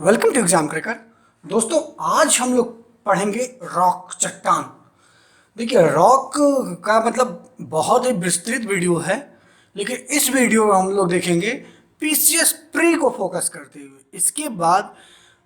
Welcome to exam cracker. दोस्तों, आज हम लोग पढ़ेंगे रॉक, चट्टान। देखिए, रॉक का मतलब बहुत ही विस्तृत वीडियो है, लेकिन इस वीडियो में हम लोग देखेंगे पीसीएस प्री को फोकस करते हुए। इसके बाद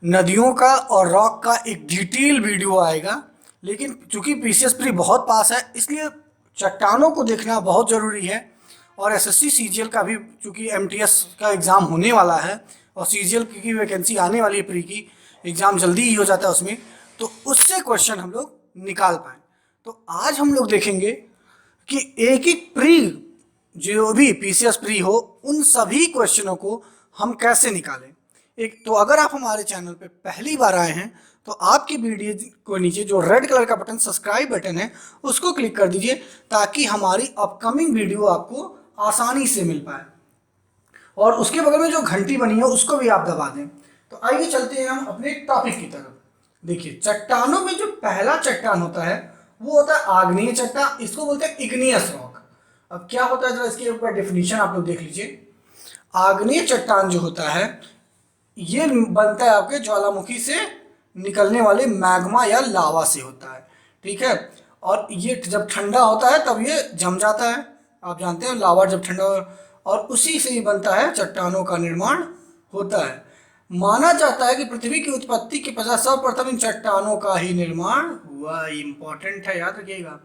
नदियों का और रॉक का एक डिटेल वीडियो आएगा, लेकिन चूंकि पीसीएस प्री बहुत पास है इसलिए चट्टानों को देखना बहुत ज़रूरी है। और एसएससी सीजीएल का भी, चूंकि एमटीएस का एग्ज़ाम होने वाला है और सीजीएल की वैकेंसी आने वाली है, प्री की एग्ज़ाम जल्दी ही हो जाता है उसमें, तो उससे क्वेश्चन हम लोग निकाल पाएँ। तो आज हम लोग देखेंगे कि एक एक प्री, जो भी पीसीएस प्री हो, उन सभी क्वेश्चनों को हम कैसे निकालें। एक तो अगर आप हमारे चैनल पे पहली बार आए हैं तो आपकी वीडियो को नीचे जो रेड कलर का बटन, सब्सक्राइब बटन है, उसको क्लिक कर दीजिए ताकि हमारी अपकमिंग वीडियो आपको आसानी से मिल पाए। और उसके बगल में जो घंटी बनी है उसको भी आप दबा दें। तो आइए चलते हैं हम अपने टॉपिक की तरफ। देखिए, चट्टानों में जो पहला चट्टान होता है वो होता है आग्नेय चट्टान। इसको बोलते हैं इग्नियस रॉक। अब क्या होता है, जरा इसके ऊपर डेफिनेशन आप लोग देख लीजिए। आग्नेय चट्टान जो होता है ये बनता है आपके ज्वालामुखी से निकलने वाले मैग्मा या लावा से होता है, ठीक है। और ये जब ठंडा होता है तब ये जम जाता है। आप जानते हैं लावा जब ठंडा, और उसी से ही बनता है, चट्टानों का निर्माण होता है। माना जाता है कि पृथ्वी की उत्पत्ति के पश्चात सर्वप्रथम इन चट्टानों का ही निर्माण हुआ। इंपॉर्टेंट है, याद रखिएगा।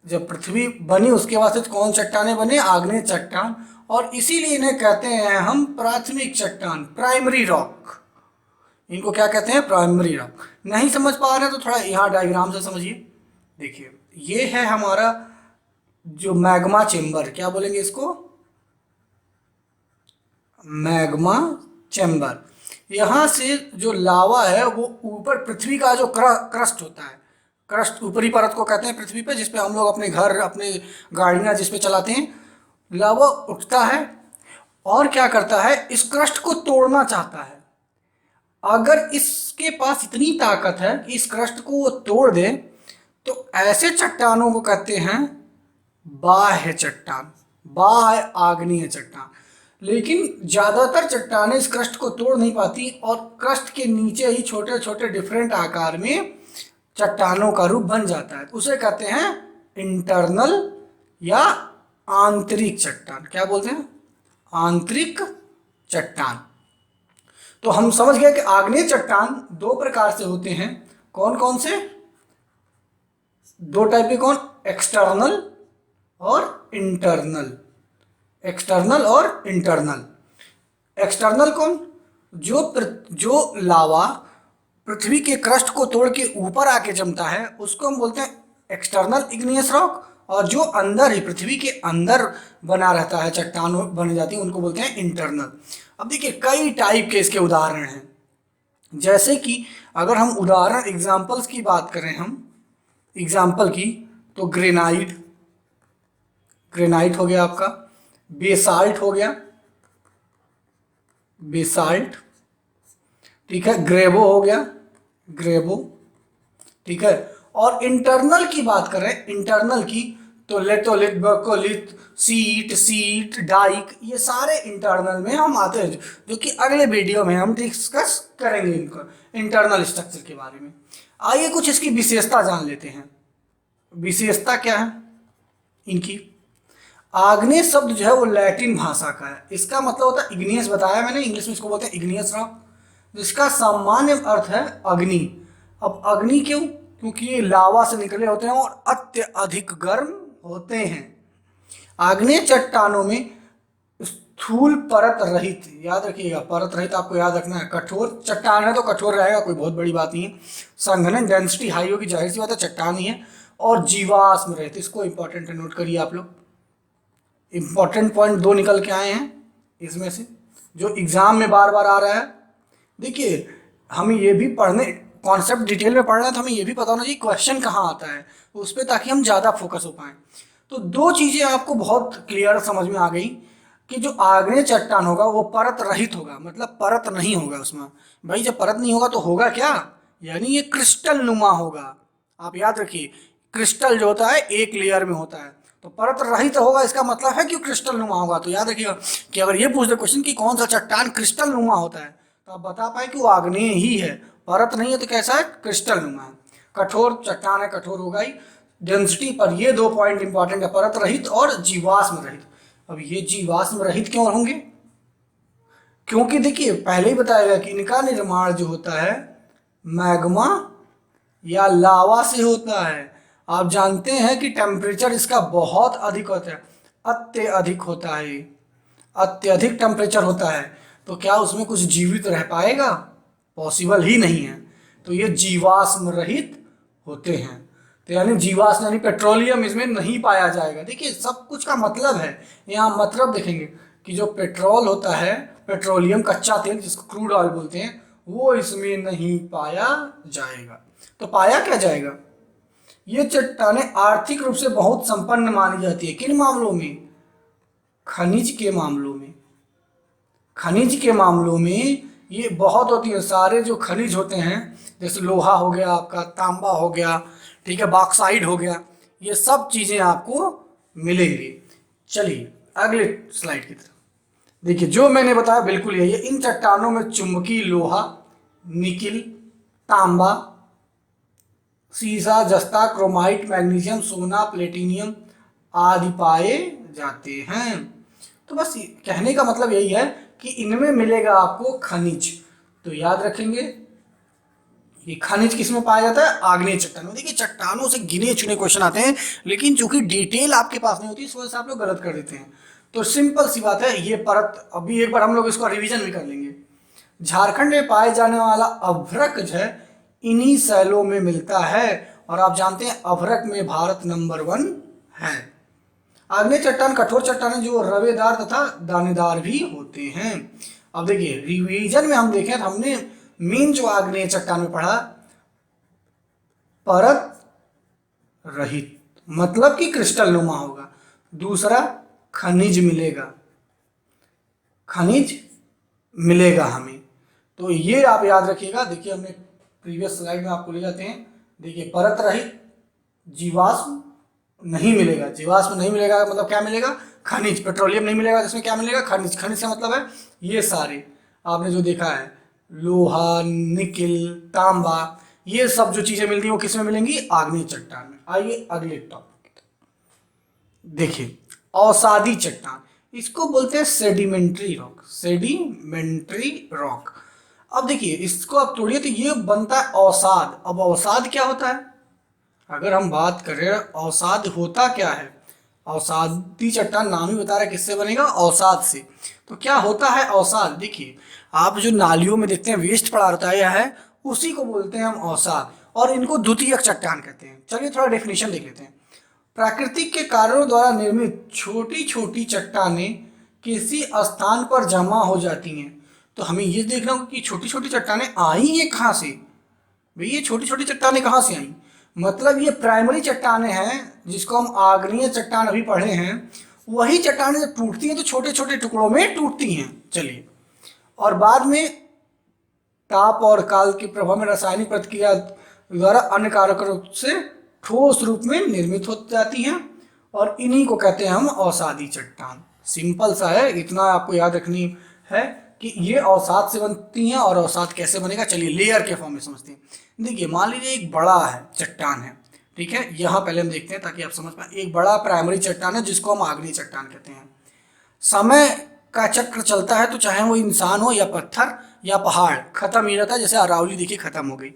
जब पृथ्वी बनी उसके बाद से कौन चट्टाने बने? आग्नेय चट्टान। और इसीलिए इन्हें कहते हैं हम प्राथमिक चट्टान, प्राइमरी रॉक। इनको क्या कहते हैं? Primary rock. नहीं समझ पा रहे तो थोड़ा यहाँ डायग्राम से समझिए। देखिए, ये है हमारा जो मैग्मा चेम्बर, क्या बोलेंगे इसको? Magma chamber. यहाँ से जो लावा है वो ऊपर पृथ्वी का जो क्रस्ट होता है, क्रस्ट ऊपरी परत को कहते हैं पृथ्वी पे, जिसपे हम लोग अपने घर, अपने गाड़ियाँ जिसपे चलाते हैं, लावा उठता है और क्या करता है, इस क्रस्ट को तोड़ना चाहता है। अगर इसके पास इतनी ताकत है कि इस क्रस्ट को वो तोड़ दे तो ऐसे चट्टानों को कहते हैं बाह्य चट्टान, बाह्य आग्नेय चट्टान। लेकिन ज़्यादातर चट्टानें इस क्रस्ट को तोड़ नहीं पाती और क्रस्ट के नीचे ही छोटे छोटे डिफरेंट आकार में चट्टानों का रूप बन जाता है। उसे कहते हैं इंटरनल या आंतरिक चट्टान। क्या बोलते हैं? आंतरिक चट्टान। तो हम समझ गए कि आग्नेय चट्टान दो प्रकार से होते हैं। कौन कौन से? दो टाइप के। कौन? एक्सटर्नल और इंटरनल। एक्सटर्नल और इंटरनल। एक्सटर्नल कौन? जो लावा पृथ्वी के क्रस्ट को तोड़ के ऊपर आके जमता है उसको हम बोलते हैं एक्सटर्नल इग्नियस रॉक। और जो अंदर ही पृथ्वी के अंदर बना रहता है, चट्टान बन जाती है, उनको बोलते हैं इंटरनल। अब देखिए, कई टाइप के इसके उदाहरण हैं। जैसे कि अगर हम उदाहरण एग्जाम्पल्स की बात करें, हम एग्जाम्पल की, तो ग्रेनाइट, ग्रेनाइट हो गया आपका। बेसाल्ट हो गया, बेसाल्ट, ठीक है। ग्रेवो हो गया, ग्रेवो, ठीक है। और इंटरनल की बात करें, इंटरनल की, तो लेटोलिथ, बर्कोलिथ, सीट, डाइक, ये सारे इंटरनल में हम आते हैं, जो कि अगले वीडियो में हम डिस्कस करेंगे इनको, इंटरनल स्ट्रक्चर के बारे में। आइए कुछ इसकी विशेषता जान लेते हैं। विशेषता क्या है इनकी? आग्नेय शब्द जो है वो लैटिन भाषा का है। इसका मतलब होता है इग्नियस, बताया मैंने, इंग्लिश में इसको बोलते हैं इग्नियस रॉक, जिसका सामान्य अर्थ है अग्नि। अब अग्नि क्यों? क्योंकि ये लावा से निकले होते हैं और अत्यधिक गर्म होते हैं। आग्नेय चट्टानों में स्थूल परत रहित, याद रखिएगा, परत रहित आपको याद रखना है। कठोर चट्टान है तो कठोर रहेगा, कोई बहुत बड़ी बात नहीं है। संघनन डेंसिटी हाई होगी, जाहिर सी बात है, चट्टान ही है। और जीवाश्म रहित, इसको इंपॉर्टेंट नोट करिए आप लोग। इंपॉर्टेंट पॉइंट दो निकल के आए हैं इसमें से, जो एग्जाम में बार बार आ रहा है। देखिए, हमें ये भी पढ़ने, कॉन्सेप्ट डिटेल में पढ़ना है तो हमें ये भी पता होना चाहिए क्वेश्चन कहाँ आता है उस पर, ताकि हम ज़्यादा फोकस हो पाएँ। तो दो चीज़ें आपको बहुत क्लियर समझ में आ गई कि जो आग्नेय चट्टान होगा वो परत रहित होगा, मतलब परत नहीं होगा उसमें। भाई, जब परत नहीं होगा तो होगा क्या? यानी ये क्रिस्टल नुमा होगा। आप याद रखिए, क्रिस्टल जो होता है एक लेयर में होता है, तो परत रहित होगा, इसका मतलब है कि क्रिस्टल नुमा होगा। तो याद रखिएगा कि अगर ये पूछ दे क्वेश्चन कि कौन सा चट्टान क्रिस्टल नुमा होता है, तो आप बता पाए कि वो आग्नेय ही है, परत नहीं है तो कैसा है, क्रिस्टल नुमा है। कठोर चट्टान है, कठोर होगा ही। डेंसिटी पर ये 2 पॉइंट इंपॉर्टेंट है, परत रहित और जीवाश्म रहित। अब ये जीवाश्म रहित क्यों होंगे, क्योंकि देखिए पहले ही बताया गया कि इनका निर्माण जो होता है मैग्मा या लावा से होता है। आप जानते हैं कि टेम्परेचर इसका बहुत अधिक होता है, अत्यधिक होता है, अत्यधिक टेम्परेचर होता है। तो क्या उसमें कुछ जीवित रह पाएगा, पॉसिबल ही नहीं है। तो ये जीवाश्म रहित होते हैं। तो यानी जीवाश्म यानी पेट्रोलियम इसमें नहीं पाया जाएगा। देखिए सब कुछ का मतलब है, यहाँ मतलब देखेंगे कि जो पेट्रोल होता है, पेट्रोलियम कच्चा तेल जिसको क्रूड ऑयल बोलते हैं, वो इसमें नहीं पाया जाएगा। तो पाया क्या जाएगा, ये चट्टानें आर्थिक रूप से बहुत संपन्न मानी जाती है। किन मामलों में, खनिज के मामलों में। खनिज के मामलों में ये बहुत होती है। सारे जो खनिज होते हैं जैसे लोहा हो गया आपका, तांबा हो गया, ठीक है, बॉक्साइड हो गया, ये सब चीज़ें आपको मिलेंगी। चलिए अगले स्लाइड की तरफ देखिए, जो मैंने बताया बिल्कुल यही है। इन चट्टानों में चुंबकीय लोहा, निकिल, तांबा, सीसा, जस्ता, क्रोमाइट, मैग्नीशियम, सोना, प्लेटिनियम आदि पाए जाते हैं। तो बस कहने का मतलब यही है कि इनमें मिलेगा आपको खनिज। तो याद रखेंगे ये खनिज किस में पाया जाता है, आग्नेय चट्टान में। देखिए चट्टानों से गिने चुने क्वेश्चन आते हैं, लेकिन चूंकि डिटेल आपके पास नहीं होती इस वजह से आप लोग गलत कर देते हैं। तो सिंपल सी बात है, ये परत अभी एक बार हम लोग इसको रिवीजन भी कर लेंगे। झारखंड में पाए जाने वाला अभ्रक जो है इन्हीं शैलों में मिलता है, और आप जानते हैं अभ्रक में भारत नंबर 1 है। आग्नेय चट्टान कठोर चट्टान जो रवेदार तथा दानेदार भी होते हैं। अब देखिए रिवीजन में हम देखें तो हमने मेन जो आग्नेय चट्टान में पढ़ा, परत रहित मतलब कि क्रिस्टल नुमा होगा। दूसरा खनिज मिलेगा, खनिज मिलेगा हमें। तो ये आप याद रखिएगा। देखिए हमने प्रीवियस स्लाइड में आपको ले जाते हैं। देखिए परत रहित, जीवाश्म नहीं मिलेगा, जीवाश्म नहीं मिलेगा मतलब क्या मिलेगा, खनिज। पेट्रोलियम नहीं मिलेगा जिसमें क्या मिलेगा, खनिज। खनिज का मतलब है ये सारे आपने जो देखा है, लोहा, निकिल, तांबा, ये सब जो चीजें मिलती हैं वो किस में मिलेंगी, आग्नेय चट्टान में। आइए अगले टॉपिक देखिए, अवसादी चट्टान, इसको बोलते हैं सेडिमेंट्री रॉक, सेडिमेंट्री रॉक। अब देखिए इसको आप तोड़िए तो ये बनता है अवसाद। अब अवसाद क्या होता है, अगर हम बात करें अवसाद होता क्या है, अवसादी चट्टान नाम ही बता रहा है किससे बनेगा, अवसाद से। तो क्या होता है अवसाद, देखिए आप जो नालियों में देखते हैं वेस्ट पड़ा रहता है उसी को बोलते हैं हम अवसाद, और इनको द्वितीयक चट्टान कहते हैं। चलिए थोड़ा डेफिनेशन देख लेते हैं। प्राकृतिक के कारणों द्वारा निर्मित छोटी छोटी चट्टानें किसी स्थान पर जमा हो जाती हैं। तो हमें ये देखना होगा कि छोटी छोटी चट्टानें आई हैं कहाँ से, भाई ये छोटी छोटी चट्टानें कहाँ से आई, मतलब ये प्राइमरी चट्टानें हैं जिसको हम आग्नेय चट्टान अभी पढ़े हैं। वही चट्टानें जब टूटती हैं तो छोटे छोटे टुकड़ों में टूटती हैं। चलिए, और बाद में ताप और काल के प्रभाव में रासायनिक प्रतिक्रिया द्वारा अन्य कारकों से ठोस रूप में निर्मित हो जाती हैं, और इन्हीं को कहते हैं हम अवसादी चट्टान। सिंपल सा है, इतना आपको याद रखनी है कि ये अवसाद से बनती हैं। और अवसाद कैसे बनेगा, चलिए लेयर के फॉर्म में समझते हैं। देखिए मान लीजिए एक बड़ा है चट्टान है, ठीक है, यहाँ पहले हम देखते हैं ताकि आप समझ पाए। एक बड़ा प्राइमरी चट्टान है जिसको हम आग्नेय चट्टान कहते हैं। समय का चक्र चलता है तो चाहे वो इंसान हो या पत्थर या पहाड़, खत्म ही रहता है। जैसे अरावली देखिए खत्म हो गई,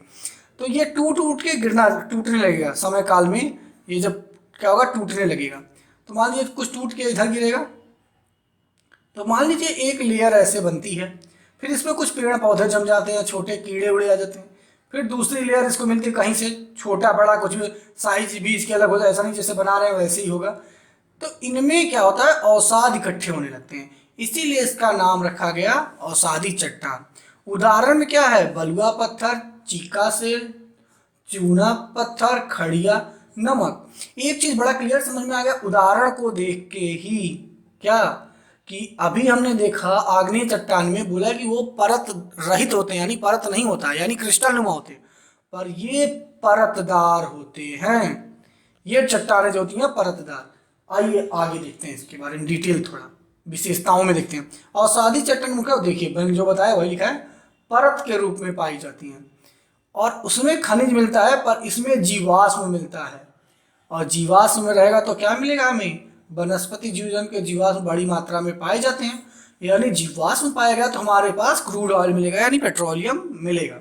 तो ये टूट टूट के गिरना, टूटने लगेगा समय काल में। ये जब क्या होगा, टूटने लगेगा। तो मान लीजिए कुछ टूट के इधर गिरेगा, तो मान लीजिए एक लेयर ऐसे बनती है, फिर इसमें कुछ पेड़ पौधे जम जाते हैं, छोटे कीड़े उड़े आ जाते हैं, फिर दूसरी लेयर इसको मिलती है कहीं से, छोटा बड़ा कुछ भी साइज भी इसके अलग होता है, ऐसा नहीं जैसे बना रहे हैं वैसे ही होगा। तो इनमें क्या होता है, अवसाद इकट्ठे होने लगते हैं, इसीलिए इसका नाम रखा गया अवसादी चट्टान। उदाहरण में क्या है, बलुआ पत्थर, चीका सेल, चूना पत्थर, खड़िया, नमक। एक चीज बड़ा क्लियर समझ में आ गया उदाहरण को देख के ही, क्या कि अभी हमने देखा आग्नेय चट्टान में बोला कि वो परत रहित होते हैं, यानी परत नहीं होता, यानी क्रिस्टल नुमा होते हैं, पर ये परतदार होते हैं। ये चट्टानें जो होती हैं परतदार। आइए आगे देखते हैं इसके बारे में डिटेल, थोड़ा विशेषताओं में देखते हैं। अवसादी चट्टान मुख्य देखिए मैंने जो बताया वही लिखा है, परत के रूप में पाई जाती हैं और उसमें खनिज मिलता है, पर इसमें जीवाश्म मिलता है। और जीवाश्म में रहेगा तो क्या मिलेगा हमें? वनस्पति जीवजन के जीवाश्म बड़ी मात्रा में पाए जाते हैं, यानी जीवाश्म पाएगा तो हमारे पास क्रूड ऑयल मिलेगा, यानी पेट्रोलियम मिलेगा।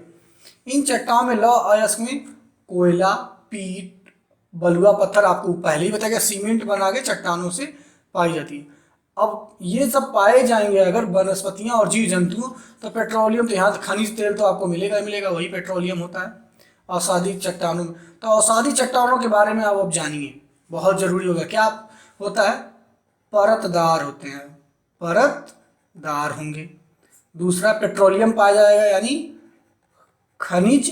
इन चट्टानों में लौह अयस्क में कोयला, पीट, बलुआ पत्थर, आपको पहले ही बताया, सीमेंट बना के चट्टानों से पाई जाती है। अब ये सब पाए जाएंगे अगर वनस्पतियां और जीव जंतु, तो पेट्रोलियम तो यहाँ खनिज तेल तो आपको मिलेगा ही मिलेगा, वही पेट्रोलियम होता है अवसादी चट्टानों में। तो अवसादी चट्टानों के बारे में आप अब जानिए, बहुत जरूरी होगा। क्या होता है? परतदार होते हैं, परतदार होंगे। दूसरा, पेट्रोलियम पाया जाएगा, यानी खनिज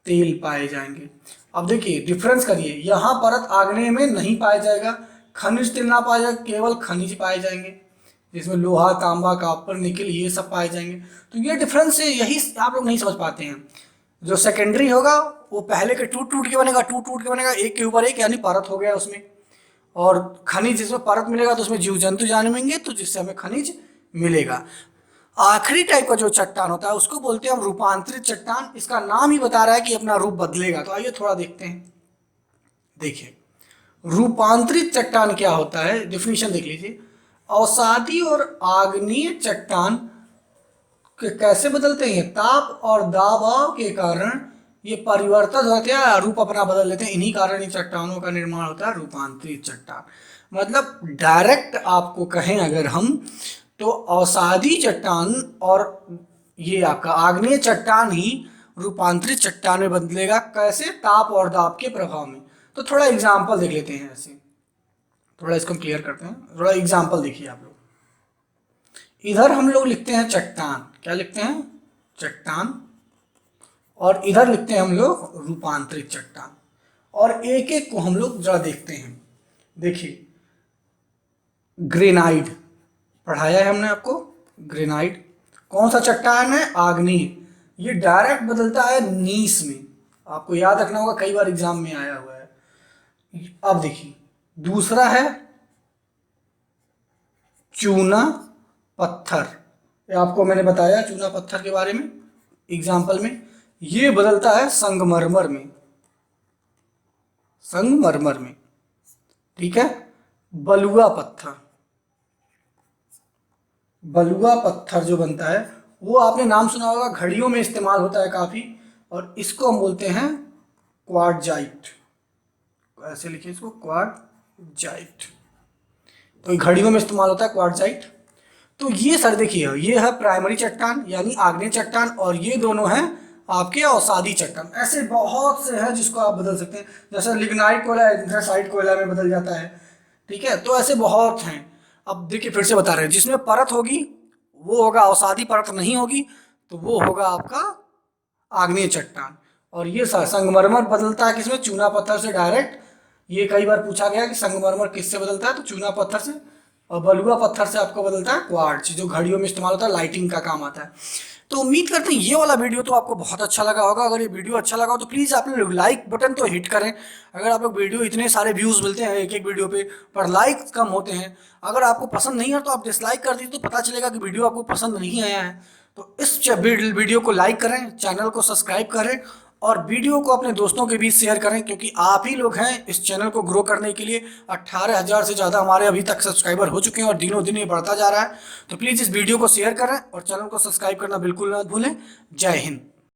तेल पाए जाएंगे। अब देखिए डिफरेंस करिए, यहाँ परत आग्नेय में नहीं पाया जाएगा, खनिज तेल ना पाया जाएगा, केवल खनिज पाए जाएंगे, जिसमें लोहा, तांबा, कॉपर, निकल ये सब पाए जाएंगे। तो ये डिफरेंस है, यही आप लोग नहीं समझ पाते हैं। जो सेकेंडरी होगा वो पहले के टूट टूट के बनेगा, टूट टूट के बनेगा, एक के ऊपर एक, यानी परत हो गया उसमें। और खनिज जिसमें परत मिलेगा तो उसमें जीव जंतु जन्मेंगे, तो जिससे हमें खनिज मिलेगा। आखिरी टाइप का जो चट्टान होता है उसको बोलते हैं हम रूपांतरित चट्टान। इसका नाम ही बता रहा है कि अपना रूप बदलेगा। तो आइए थोड़ा देखते हैं। देखिए रूपांतरित चट्टान क्या होता है, डेफिनेशन देख लीजिए। अवसादी और आग्नेय चट्टान कैसे बदलते हैं? ताप और दबाव के कारण ये परिवर्तित होते हैं, रूप अपना बदल लेते हैं। इन्हीं कारण इन चट्टानों का निर्माण होता है रूपांतरित चट्टान। मतलब डायरेक्ट आपको कहें अगर हम, तो अवसादी चट्टान और ये आपका आग्नेय चट्टान ही रूपांतरित चट्टान में बदलेगा। कैसे? ताप और दाब के प्रभाव में। तो थोड़ा एग्जाम्पल देख लेते हैं ऐसे, थोड़ा इसको क्लियर करते हैं। थोड़ा एग्जाम्पल देखिए आप लोग। इधर हम लोग लिखते हैं चट्टान, क्या लिखते हैं? चट्टान। और इधर लिखते हैं हम लोग रूपांतरित चट्टान। और एक एक को हम लोग जरा देखते हैं। देखिए ग्रेनाइट पढ़ाया है हमने आपको। ग्रेनाइट कौन सा चट्टान है? आग्नेय। ये डायरेक्ट बदलता है नीस में, आपको याद रखना होगा, कई बार एग्जाम में आया हुआ है। अब देखिए दूसरा है चूना पत्थर। ये आपको मैंने बताया चूना पत्थर के बारे में एग्जाम्पल में। ये बदलता है संगमरमर में, संगमरमर में, ठीक है। बलुआ पत्थर, बलुआ पत्थर जो बनता है वो आपने नाम सुना होगा, घड़ियों में इस्तेमाल होता है काफ़ी, और इसको हम बोलते हैं क्वार्टजाइट। ऐसे लिखिए इसको, क्वार्टजाइट। तो घड़ियों में इस्तेमाल होता है क्वार्टजाइट। तो ये सर देखिए, ये है प्राइमरी चट्टान यानी आग्नेय चट्टान, और ये दोनों हैं आपके अवसादी चट्टान। ऐसे बहुत से हैं जिसको आप बदल सकते हैं, जैसे लिग्नाइट कोयला एंथ्रासाइट कोयला में बदल जाता है, ठीक है। तो ऐसे बहुत हैं। अब देखिए फिर से बता रहे हैं, जिसमें परत होगी वो होगा अवसादी, परत नहीं होगी तो वो होगा आपका आग्नेय चट्टान। और ये संगमरमर बदलता है किसमें? चूना पत्थर से डायरेक्ट। ये कई बार पूछा गया कि संगमरमर किससे बदलता है, तो चूना पत्थर से। और बलुआ पत्थर से आपको बदलता है क्वार्ट्ज, जो घड़ियों में इस्तेमाल होता है, लाइटिंग का काम आता है। तो उम्मीद करते हैं ये वाला वीडियो तो आपको बहुत अच्छा लगा होगा। अगर ये वीडियो अच्छा लगा हो तो प्लीज़ आप लोग लाइक बटन तो हिट करें। अगर आप लोग वीडियो, इतने सारे व्यूज़ मिलते हैं एक एक वीडियो पे, पर लाइक कम होते हैं। अगर आपको पसंद नहीं है तो आप डिसलाइक कर दीजिए, तो पता चलेगा कि वीडियो आपको पसंद नहीं आया है। तो इस वीडियो को लाइक करें, चैनल को सब्सक्राइब करें, और वीडियो को अपने दोस्तों के बीच शेयर करें, क्योंकि आप ही लोग हैं इस चैनल को ग्रो करने के लिए। 18,000 से ज़्यादा हमारे अभी तक सब्सक्राइबर हो चुके हैं और दिनों दिन ये बढ़ता जा रहा है। तो प्लीज़ इस वीडियो को शेयर करें और चैनल को सब्सक्राइब करना बिल्कुल ना भूलें। जय हिंद।